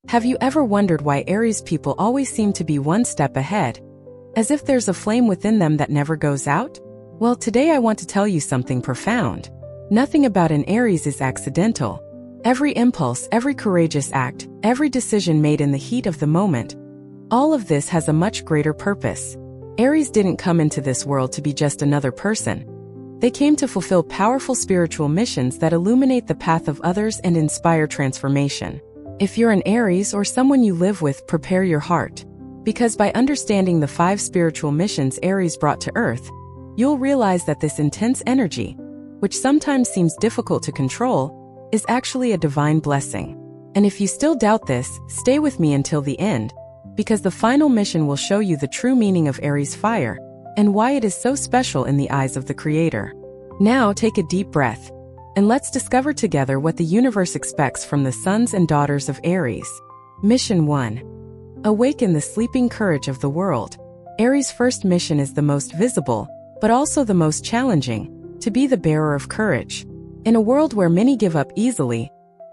Have you ever wondered why Aries people always seem to be one step ahead? As if there's a flame within them that never goes out? Well, today I want to tell you something profound. Nothing about an Aries is accidental. Every impulse, every courageous act, every decision made in the heat of the moment, all of this has a much greater purpose. Aries didn't come into this world to be just another person. They came to fulfill powerful spiritual missions that illuminate the path of others and inspire transformation. If you're an Aries or someone you live with, prepare your heart. Because by understanding the 5 spiritual missions Aries brought to Earth, you'll realize that this intense energy, which sometimes seems difficult to control, is actually a divine blessing. And if you still doubt this, stay with me until the end, because the final mission will show you the true meaning of Aries fire and why it is so special in the eyes of the Creator. Now take a deep breath, and let's discover together what the universe expects from the sons and daughters of Aries. Mission 1. Awaken the sleeping courage of the world. Aries' first mission is the most visible, but also the most challenging, to be the bearer of courage. In a world where many give up easily,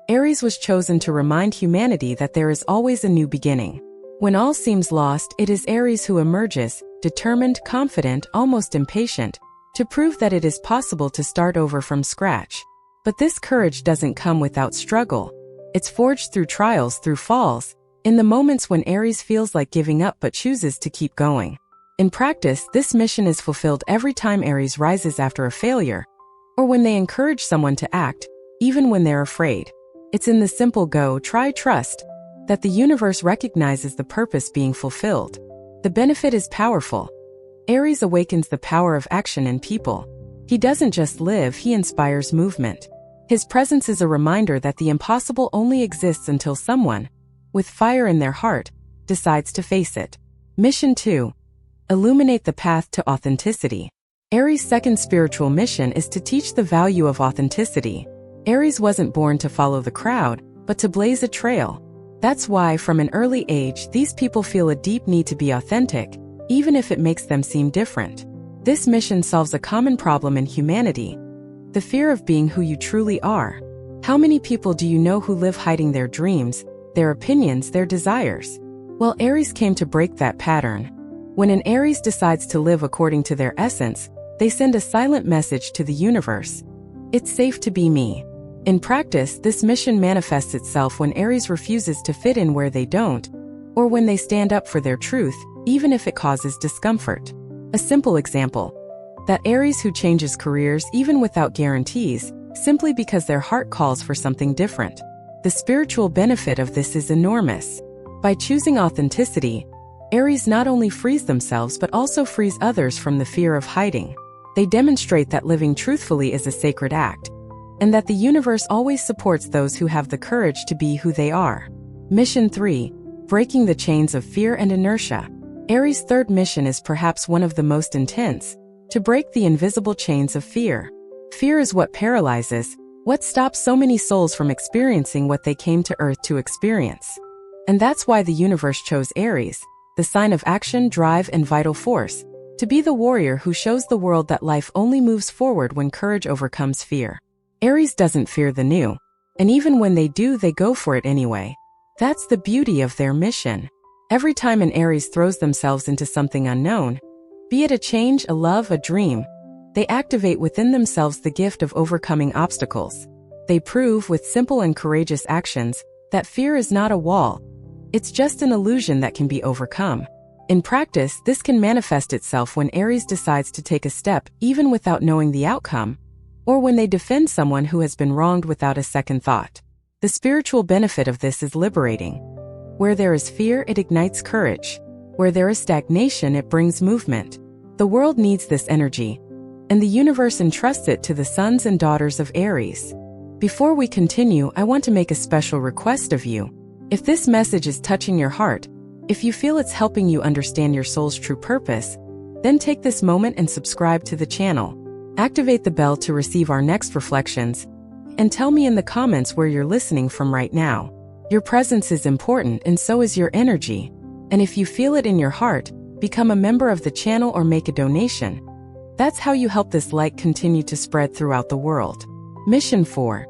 Aries was chosen to remind humanity that there is always a new beginning. When all seems lost, it is Aries who emerges, determined, confident, almost impatient, to prove that it is possible to start over from scratch. But this courage doesn't come without struggle. It's forged through trials, through falls, in the moments when Aries feels like giving up but chooses to keep going. In practice, this mission is fulfilled every time Aries rises after a failure, or when they encourage someone to act, even when they're afraid. It's in the simple go, try, trust, that the universe recognizes the purpose being fulfilled. The benefit is powerful. Aries awakens the power of action in people. He doesn't just live, he inspires movement. His presence is a reminder that the impossible only exists until someone, with fire in their heart, decides to face it. Mission 2. Illuminate the path to authenticity. Aries' second spiritual mission is to teach the value of authenticity. Aries wasn't born to follow the crowd, but to blaze a trail. That's why, from an early age, these people feel a deep need to be authentic, even if it makes them seem different. This mission solves a common problem in humanity: the fear of being who you truly are. How many people do you know who live hiding their dreams, their opinions, their desires? Well, Aries came to break that pattern. When an Aries decides to live according to their essence, they send a silent message to the universe: it's safe to be me. In practice, this mission manifests itself when Aries refuses to fit in where they don't, or when they stand up for their truth, even if it causes discomfort. A simple example: that Aries who changes careers even without guarantees, simply because their heart calls for something different. The spiritual benefit of this is enormous. By choosing authenticity, Aries not only frees themselves but also frees others from the fear of hiding. They demonstrate that living truthfully is a sacred act, and that the universe always supports those who have the courage to be who they are. Mission 3. Breaking the chains of fear and inertia. Aries' third mission is perhaps one of the most intense: to break the invisible chains of fear. Fear is what paralyzes, what stops so many souls from experiencing what they came to Earth to experience. And that's why the universe chose Aries, the sign of action, drive, and vital force, to be the warrior who shows the world that life only moves forward when courage overcomes fear. Aries doesn't fear the new, and even when they do, they go for it anyway. That's the beauty of their mission. Every time an Aries throws themselves into something unknown, be it a change, a love, a dream, they activate within themselves the gift of overcoming obstacles. They prove, with simple and courageous actions, that fear is not a wall. It's just an illusion that can be overcome. In practice, this can manifest itself when Aries decides to take a step even without knowing the outcome, or when they defend someone who has been wronged without a second thought. The spiritual benefit of this is liberating. Where there is fear, it ignites courage. Where there is stagnation, it brings movement. The world needs this energy, and the universe entrusts it to the sons and daughters of Aries. Before we continue, I want to make a special request of you. If this message is touching your heart, if you feel it's helping you understand your soul's true purpose, then take this moment and subscribe to the channel. Activate the bell to receive our next reflections, and tell me in the comments where you're listening from right now. Your presence is important, and so is your energy. And if you feel it in your heart, become a member of the channel or make a donation. That's how you help this light continue to spread throughout the world. Mission 4.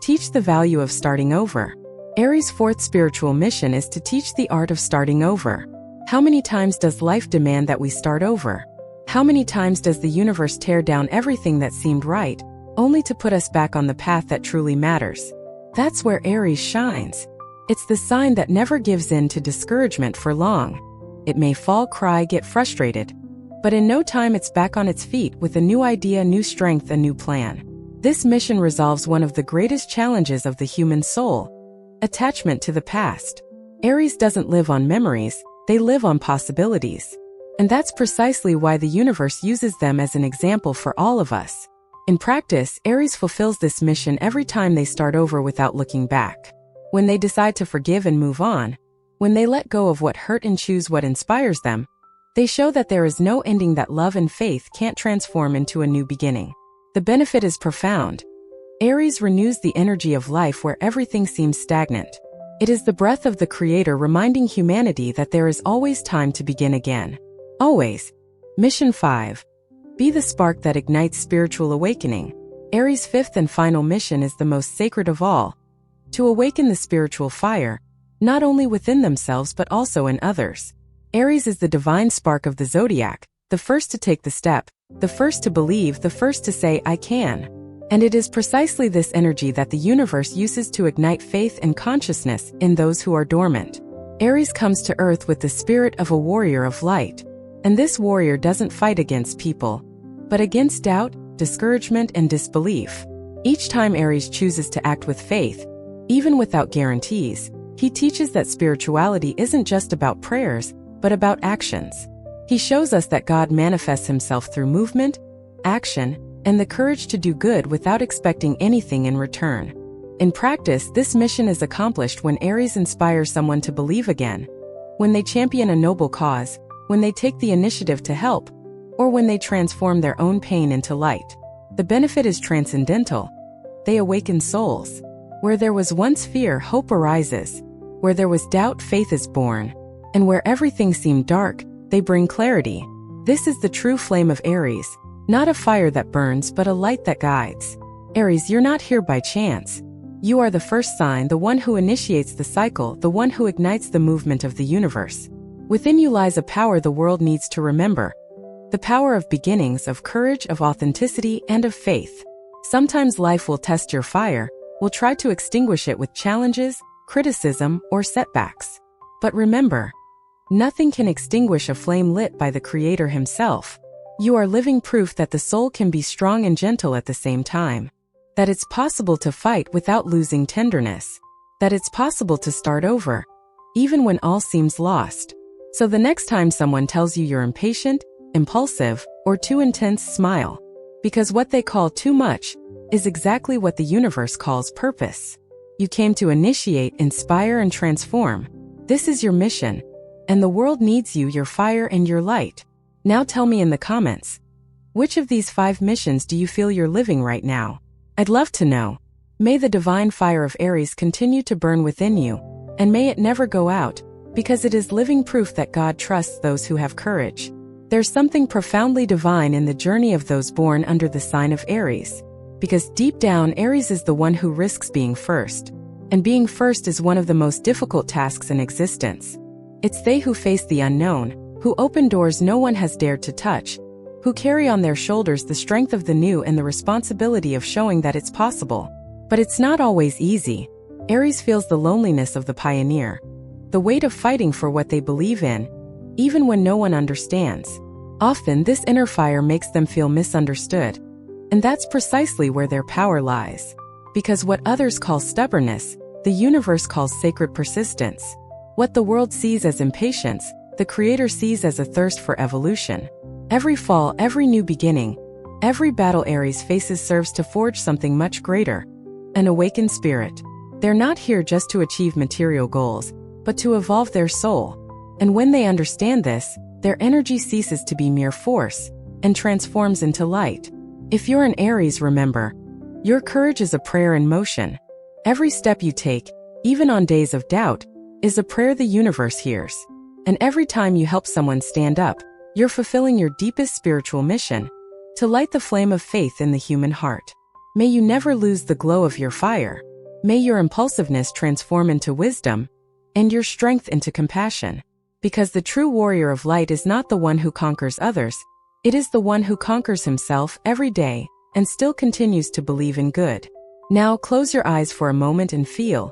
Teach the value of starting over. Aries' fourth spiritual mission is to teach the art of starting over. How many times does life demand that we start over? How many times does the universe tear down everything that seemed right, only to put us back on the path that truly matters? That's where Aries shines. It's the sign that never gives in to discouragement for long. It may fall, cry, get frustrated, but in no time it's back on its feet with a new idea, new strength, a new plan. This mission resolves one of the greatest challenges of the human soul: attachment to the past. Aries doesn't live on memories, they live on possibilities. And that's precisely why the universe uses them as an example for all of us. In practice, Aries fulfills this mission every time they start over without looking back. When they decide to forgive and move on, when they let go of what hurt and choose what inspires them, they show that there is no ending, that love and faith can't transform into a new beginning. The benefit is profound. Aries renews the energy of life where everything seems stagnant. It is the breath of the Creator reminding humanity that there is always time to begin again. Always. Mission 5. Be the spark that ignites spiritual awakening. Aries' fifth and final mission is the most sacred of all: to awaken the spiritual fire, not only within themselves but also in others. Aries is the divine spark of the zodiac, the first to take the step, the first to believe, the first to say, "I can." And it is precisely this energy that the universe uses to ignite faith and consciousness in those who are dormant. Aries comes to Earth with the spirit of a warrior of light. And this warrior doesn't fight against people, but against doubt, discouragement, and disbelief. Each time Aries chooses to act with faith, even without guarantees, he teaches that spirituality isn't just about prayers, but about actions. He shows us that God manifests himself through movement, action, and the courage to do good without expecting anything in return. In practice, this mission is accomplished when Aries inspires someone to believe again, when they champion a noble cause, when they take the initiative to help, or when they transform their own pain into light. The benefit is transcendental. They awaken souls. Where there was once fear, hope arises. Where there was doubt, faith is born. And where everything seemed dark, they bring clarity. This is the true flame of Aries, not a fire that burns but a light that guides. Aries, you're not here by chance. You are the first sign, the one who initiates the cycle, the one who ignites the movement of the universe. Within you lies a power the world needs to remember. The power of beginnings, of courage, of authenticity, and of faith. Sometimes life will test your fire, will try to extinguish it with challenges, criticism, or setbacks. But remember, nothing can extinguish a flame lit by the Creator himself. You are living proof that the soul can be strong and gentle at the same time. That it's possible to fight without losing tenderness. That it's possible to start over, even when all seems lost. So the next time someone tells you you're impatient, impulsive, or too intense, smile. Because what they call too much is exactly what the universe calls purpose. You came to initiate, inspire, and transform. This is your mission, and the world needs you, your fire, and your light. Now tell me in the comments, which of these 5 missions do you feel you're living right now? I'd love to know. May the divine fire of Aries continue to burn within you, and may it never go out, because it is living proof that God trusts those who have courage. There's something profoundly divine in the journey of those born under the sign of Aries. Because deep down, Aries is the one who risks being first. And being first is one of the most difficult tasks in existence. It's they who face the unknown, who open doors no one has dared to touch, who carry on their shoulders the strength of the new and the responsibility of showing that it's possible. But it's not always easy. Aries feels the loneliness of the pioneer, the weight of fighting for what they believe in, even when no one understands. Often, this inner fire makes them feel misunderstood. And that's precisely where their power lies. Because what others call stubbornness, the universe calls sacred persistence. What the world sees as impatience, the Creator sees as a thirst for evolution. Every fall, every new beginning, every battle Aries faces serves to forge something much greater: an awakened spirit. They're not here just to achieve material goals, but to evolve their soul. And when they understand this, their energy ceases to be mere force and transforms into light. If you're an Aries, remember, your courage is a prayer in motion. Every step you take, even on days of doubt, is a prayer the universe hears. And every time you help someone stand up, you're fulfilling your deepest spiritual mission: to light the flame of faith in the human heart. May you never lose the glow of your fire. May your impulsiveness transform into wisdom, and your strength into compassion. Because the true warrior of light is not the one who conquers others, it is the one who conquers himself every day and still continues to believe in good. Now close your eyes for a moment and feel.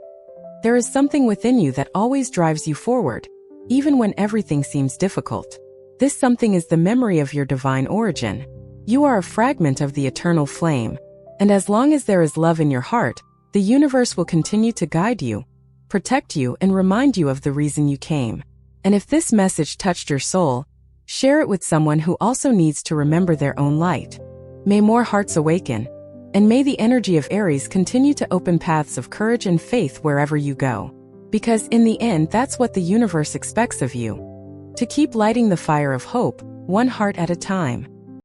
There is something within you that always drives you forward, even when everything seems difficult. This something is the memory of your divine origin. You are a fragment of the eternal flame, and as long as there is love in your heart, the universe will continue to guide you, protect you, and remind you of the reason you came. And if this message touched your soul, share it with someone who also needs to remember their own light. May more hearts awaken, and may the energy of Aries continue to open paths of courage and faith wherever you go. Because in the end, that's what the universe expects of you. To keep lighting the fire of hope, one heart at a time.